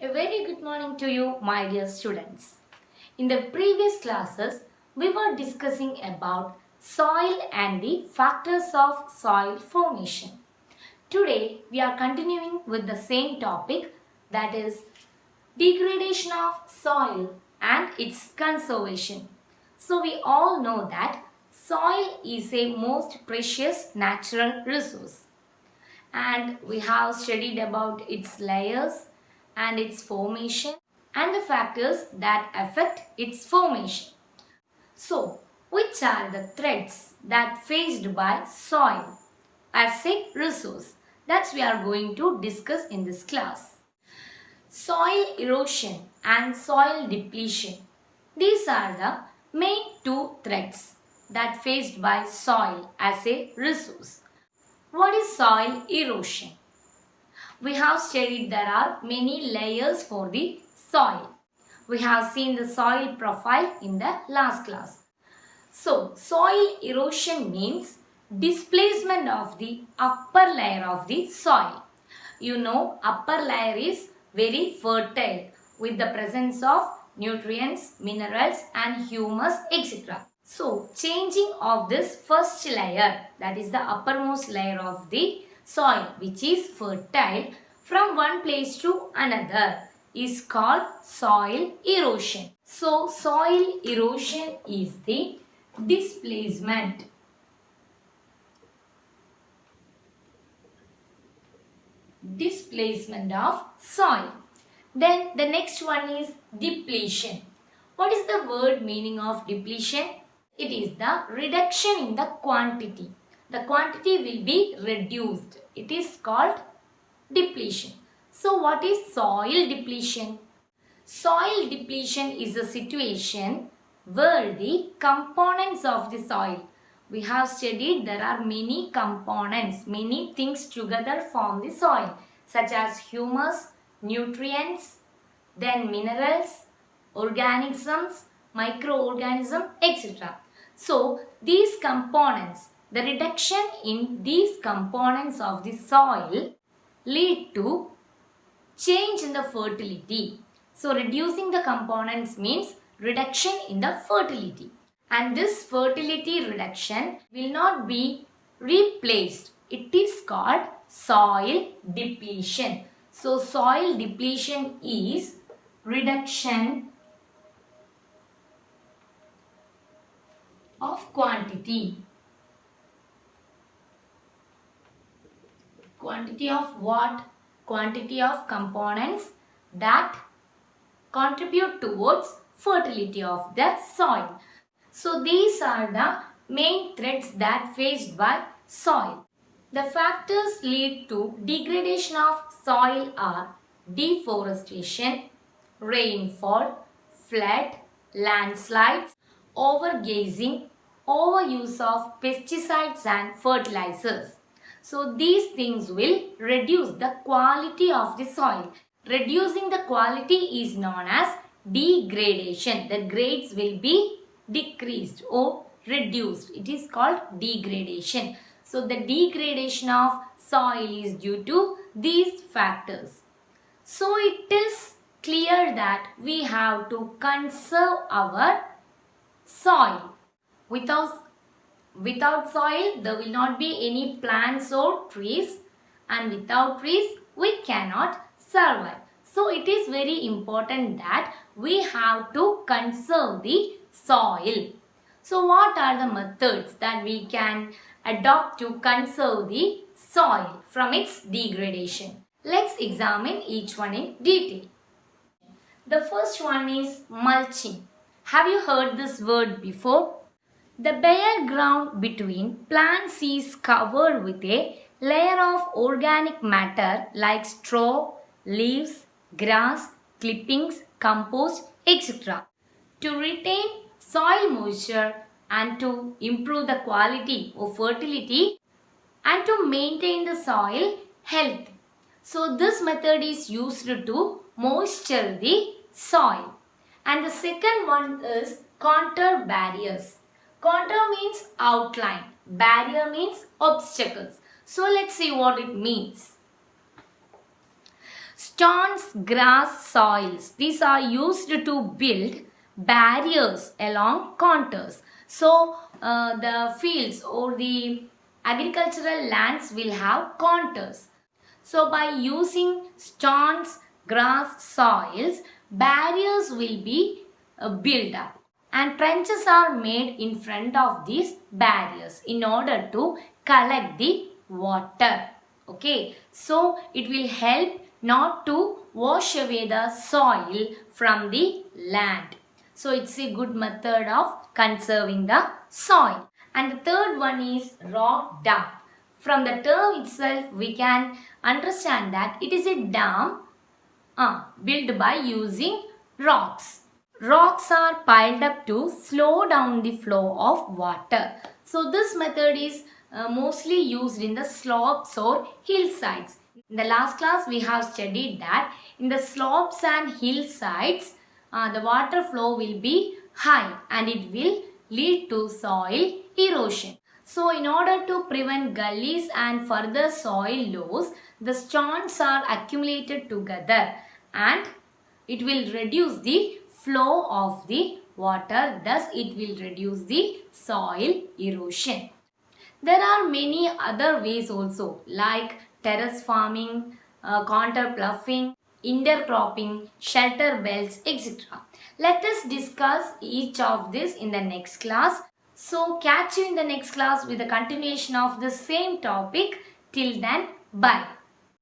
A very good morning to you, my dear students. In the previous classes, we were discussing about soil and the factors of soil formation. Today, we are continuing with the same topic, that is degradation of soil and its conservation. So we all know that soil is a most precious natural resource, and we have studied about its layers and its formation and the factors that affect its formation. So, which are the threats that faced by soil as a resource? That's we are going to discuss in this class. Soil erosion and soil depletion. These are the main two threats that faced by soil as a resource. What is soil erosion? We have studied there are many layers for the soil. We have seen the soil profile in the last class. So, soil erosion means displacement of the upper layer of the soil. You know, upper layer is very fertile with the presence of nutrients, minerals and humus, etc. So, changing of this first layer, that is the uppermost layer of the soil which is fertile from one place to another is called soil erosion. So, soil erosion is the displacement of soil. Then the next one is depletion. What is the word meaning of depletion? It is the reduction in the quantity. The quantity will be reduced. It is called depletion. So what is soil depletion? Soil depletion is a situation where the components of the soil, we have studied there are many components, many things together form the soil, such as humus, nutrients, then minerals, organisms, microorganisms, etc. So these components, the reduction in these components of the soil lead to change in the fertility. So reducing the components means reduction in the fertility. And this fertility reduction will not be replaced. It is called soil depletion. So soil depletion is reduction of quantity. Quantity of what? Quantity of components that contribute towards fertility of the soil. So these are the main threats that faced by soil. The factors lead to degradation of soil are deforestation, rainfall, flood, landslides, overgrazing, overuse of pesticides and fertilizers. So these things will reduce the quality of the soil. Reducing the quality is known as degradation. The grades will be decreased or reduced. It is called degradation. So the degradation of soil is due to these factors. So it is clear that we have to conserve our soil. Without soil, there will not be any plants or trees, and without trees, we cannot survive. So it is very important that we have to conserve the soil. So what are the methods that we can adopt to conserve the soil from its degradation? Let's examine each one in detail. The first one is mulching. Have you heard this word before? The bare ground between plants is covered with a layer of organic matter like straw, leaves, grass, clippings, compost, etc. to retain soil moisture and to improve the quality of fertility and to maintain the soil health. So this method is used to moisture the soil. And the second one is contour barriers. Contour means outline. Barrier means obstacles. So let's see what it means. stones, grass, soils. These are used to build barriers along contours. So the fields or the agricultural lands will have contours. So by using stones, grass, soils, barriers will be built up, and trenches are made in front of these barriers in order to collect the water. Okay, so it will help not to wash away the soil from the land. So it's a good method of conserving the soil. And the third one is rock dam. From the term itself, we can understand that it is a dam built by using rocks. Rocks are piled up to slow down the flow of water. So this method is mostly used in the slopes or hillsides. In the last class, we have studied that in the slopes and hillsides, the water flow will be high and it will lead to soil erosion. So in order to prevent gullies and further soil loss, the stones are accumulated together and it will reduce the flow of the water. Thus it will reduce the soil erosion. There are many other ways also, like terrace farming, contour ploughing, intercropping, shelter belts, etc. Let us discuss each of this in the next class. So catch you in the next class with the continuation of the same topic. Till then, bye.